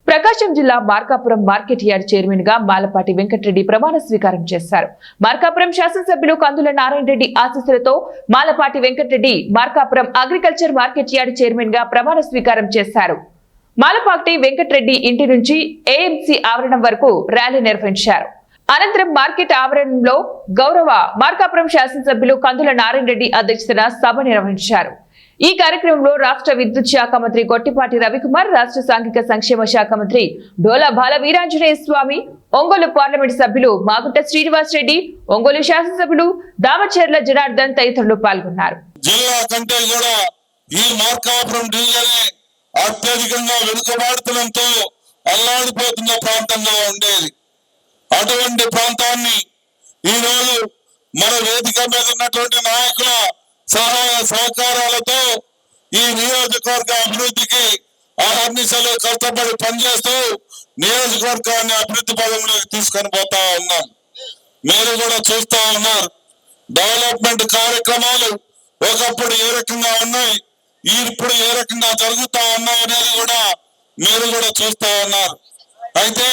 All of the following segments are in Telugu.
ప్రకాశం జిల్లా మార్కాపురం మార్కెట్ యార్డ్ చైర్మన్ గా మాలపాటి వెంకటరెడ్డి ప్రమాణ స్వీకారం చేశారు. మార్కాపురం శాసనసభ్యులు కందుల నారాయణ రెడ్డి ఆశీస్సులతో Malapati Venkatareddy Markapuram agriculture market yard chairman గా ప్రమాణ స్వీకారం చేశారు. మాలపాటి వెంకటరెడ్డి ఇంటి నుంచి ఏఎంసీ ఆవరణం వరకు ర్యాలీ నిర్వహించారు. అనంతరం మార్కెట్ ఆవరణంలో గౌరవ మార్కాపురం శాసనసభ్యులు కందుల నారాయణ రెడ్డి అధ్యక్షతన సభ నిర్వహించారు. ఈ కార్యక్రమంలో రాష్ట్ర విద్యుత్ శాఖ మంత్రి గొట్టిపాటి రవికుమార్, రాష్ట్ర సాంఘిక సంక్షేమ శాఖ మంత్రి డోలా బాల వీరాంజనేయ స్వామి, ఒంగోలు పార్లమెంట్ సభ్యులు మాగుంట శ్రీనివాస్ రెడ్డి, ఒంగోలు శాసనసభ్యులు దామచర్ల జనార్దన్ తదితరులు పాల్గొన్నారు. జిల్లా కంటే కూడా ఈ మార్కాపురం డివిజన్ అత్యధికంగా వెనుకబాటుతనంతో అల్లాడిపోతున్న ప్రాంతంగా ఉండేది. అటువంటి ప్రాంతాన్ని ఈరోజు మన వేదిక మీద ఉన్నటువంటి నాయకుల సహాయ సహకారాలతో ఈ నియోజకవర్గ అభివృద్ధికి అహర్నిశలు కష్టపడి పనిచేస్తూ నియోజకవర్గాన్ని అభివృద్ధి పదంలోకి తీసుకొని పోతా ఉన్నాం. మీరు కూడా చూస్తా ఉన్నారు, డెవలప్మెంట్ కార్యక్రమాలు ఒకప్పుడు ఏ రకంగా ఉన్నాయి, ఇప్పుడు ఏ రకంగా జరుగుతా ఉన్నాయి అనేది కూడా మీరు కూడా చూస్తా ఉన్నారు. అయితే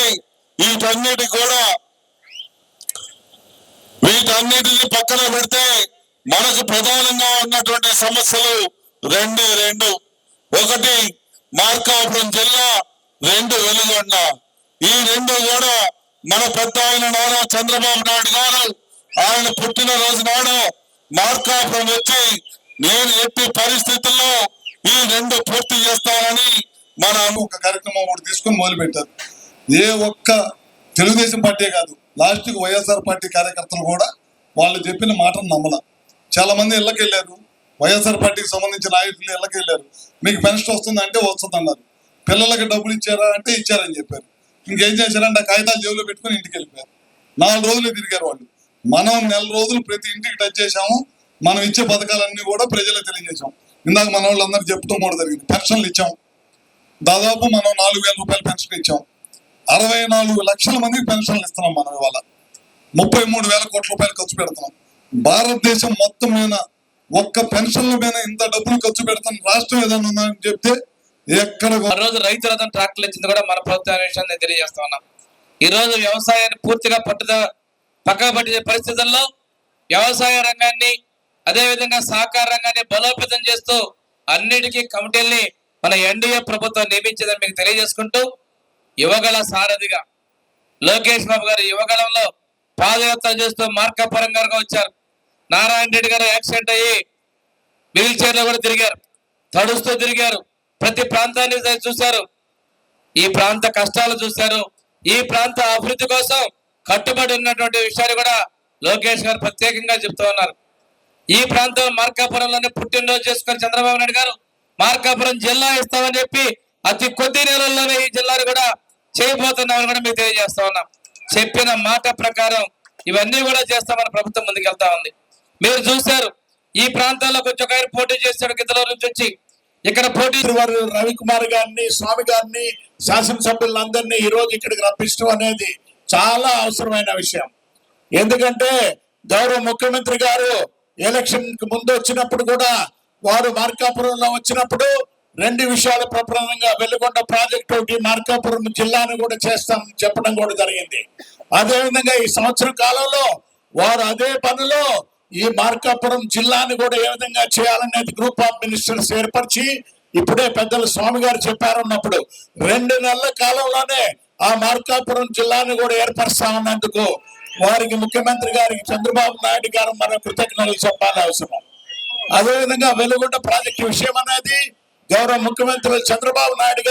వీటన్నిటిని పక్కన పెడితే మనకు ప్రధానంగా ఉన్నటువంటి సమస్యలు రెండు. ఒకటి మార్కాపురం జిల్లా, రెండు వెలుగొండ. ఈ రెండు కూడా మన పెద్ద ఆయన నారా చంద్రబాబు నాయుడు గారు ఆయన పుట్టినరోజు నాడు మార్కాపురం వచ్చి నేను ఎట్టి పరిస్థితుల్లో ఈ రెండు పూర్తి చేస్తానని మన ఒక కార్యక్రమం ఒకటి తీసుకొని మొదలు పెట్టారు. ఏ ఒక్క తెలుగుదేశం పార్టీ కాదు, లాస్ట్కి వైఎస్ఆర్ పార్టీ కార్యకర్తలు కూడా వాళ్ళు చెప్పిన మాటను నమ్మల. చాలా మంది ఇళ్ళకి వెళ్ళారు, వైఎస్ఆర్ పార్టీకి సంబంధించిన నాయకులు ఇళ్ళకి వెళ్ళారు. మీకు పెన్షన్ వస్తుందంటే వస్తుంది అన్నారు. పిల్లలకి డబ్బులు ఇచ్చారా అంటే ఇచ్చారని చెప్పారు. ఇంకేం చేశారంటే ఆ కాగితాలు జేబులో పెట్టుకుని ఇంటికి వెళ్ళిపోయారు. 4 రోజులు తిరిగారు వాళ్ళు. మనం 4 రోజులు ప్రతి ఇంటికి టచ్ చేశాము. మనం ఇచ్చే పథకాలన్నీ కూడా ప్రజలకు తెలియజేశాం. ఇందాక మన వాళ్ళందరూ చెప్తాం కూడా జరిగింది. పెన్షన్లు ఇచ్చాం, దాదాపు మనం 4,000 రూపాయల పెన్షన్ ఇచ్చాం. 64 లక్షల మందికి పెన్షన్లు ఇస్తున్నాం. మనం ఇవాళ 33,000 కోట్ల రూపాయలు ఖర్చు పెడుతున్నాం. భారతదేశం మొత్తం మీద ఒక్క పెన్షన్ల మీద ఇంత డబ్బులు ఖర్చు పెడతాం రాష్ట్రం ఏదైనా ఉందని చెప్తే ఎక్కడ. రోజు రైతులతో ట్రాక్టర్లు ఇచ్చింది కూడా మన ప్రభుత్వ విషయాన్ని తెలియజేస్తా ఉన్నాం. ఈ రోజు వ్యవసాయాన్ని పూర్తిగా పక్కన పట్టిన పరిస్థితుల్లో వ్యవసాయ రంగాన్ని, అదేవిధంగా సహకార రంగాన్ని బలోపేతం చేస్తూ అన్నిటికీ కమిటీల్ని మన ఎన్డీఏ ప్రభుత్వం నియమించిందని మీకు తెలియజేసుకుంటూ, యువగల సారథిగా లోకేష్ బాబు గారు యువగలంలో పాదయాత్ర చేస్తూ మార్కాపురం గారుగా వచ్చారు. నారాయణ రెడ్డి గారు యాక్సిడెంట్ అయ్యి వీల్ చైర్ లో కూడా తిరిగారు, తడుస్తూ తిరిగారు. ప్రతి ప్రాంతాన్ని చూశారు, ఈ ప్రాంత కష్టాలు చూశారు, ఈ ప్రాంత అభివృద్ధి కోసం కట్టుబడి ఉన్నటువంటి విషయాలు కూడా లోకేష్ గారు ప్రత్యేకంగా చెప్తూ ఉన్నారు. ఈ ప్రాంతం మార్కాపురంలోనే పుట్టినరోజు చేసుకుని చంద్రబాబు నాయుడు గారు మార్కాపురం జిల్లా ఇస్తామని చెప్పి అతి కొద్ది నెలల్లోనే ఈ జిల్లాను కూడా చేయబోతున్నామని కూడా మీకు తెలియజేస్తా ఉన్నాం. చెప్పిన మాట ప్రకారం ఇవన్నీ కూడా చేస్తామని ప్రభుత్వం ముందుకు వెళ్తా ఉంది. మీరు చూశారు, ఈ ప్రాంతాల్లో కొంచెం ఆయన పోటీ చేస్తాడు గిద్దలూరు నుంచి వచ్చి ఇక్కడ పోటీ. వారు రవికుమార్ గారిని, స్వామి గారిని, శాసనసభ్యులందరినీ ఈ రోజు ఇక్కడికి రప్పించడం అనేది చాలా అవసరమైన విషయం. ఎందుకంటే గౌరవ ముఖ్యమంత్రి గారు ఎలక్షన్ కి ముందు వచ్చినప్పుడు కూడా వారు మార్కాపురంలో వచ్చినప్పుడు 2 విషయాలు ప్రధానంగా వెలుగొండ ప్రాజెక్ట్ ఒకటి, మార్కాపురం జిల్లాను కూడా చేస్తాం చెప్పడం కూడా జరిగింది. అదేవిధంగా ఈ సంవత్సరం కాలంలో వారు అదే పనిలో ఈ మార్కాపురం జిల్లాను కూడా ఏ విధంగా చేయాలనేది గ్రూప్ ఆఫ్ మినిస్టర్స్ ఏర్పరిచి ఇప్పుడే పెద్దలు స్వామి గారు చెప్పారన్నప్పుడు 2 నెలల కాలంలోనే ఆ మార్కాపురం జిల్లాను కూడా ఏర్పరుస్తా ఉన్నందుకు వారికి ముఖ్యమంత్రి గారికి చంద్రబాబు నాయుడు గారు మన కృతజ్ఞతలు చెప్పాలి అవసరం. అదేవిధంగా వెలుగొండ ప్రాజెక్టు విషయం అనేది గౌరవ ముఖ్యమంత్రి చంద్రబాబు నాయుడు గారు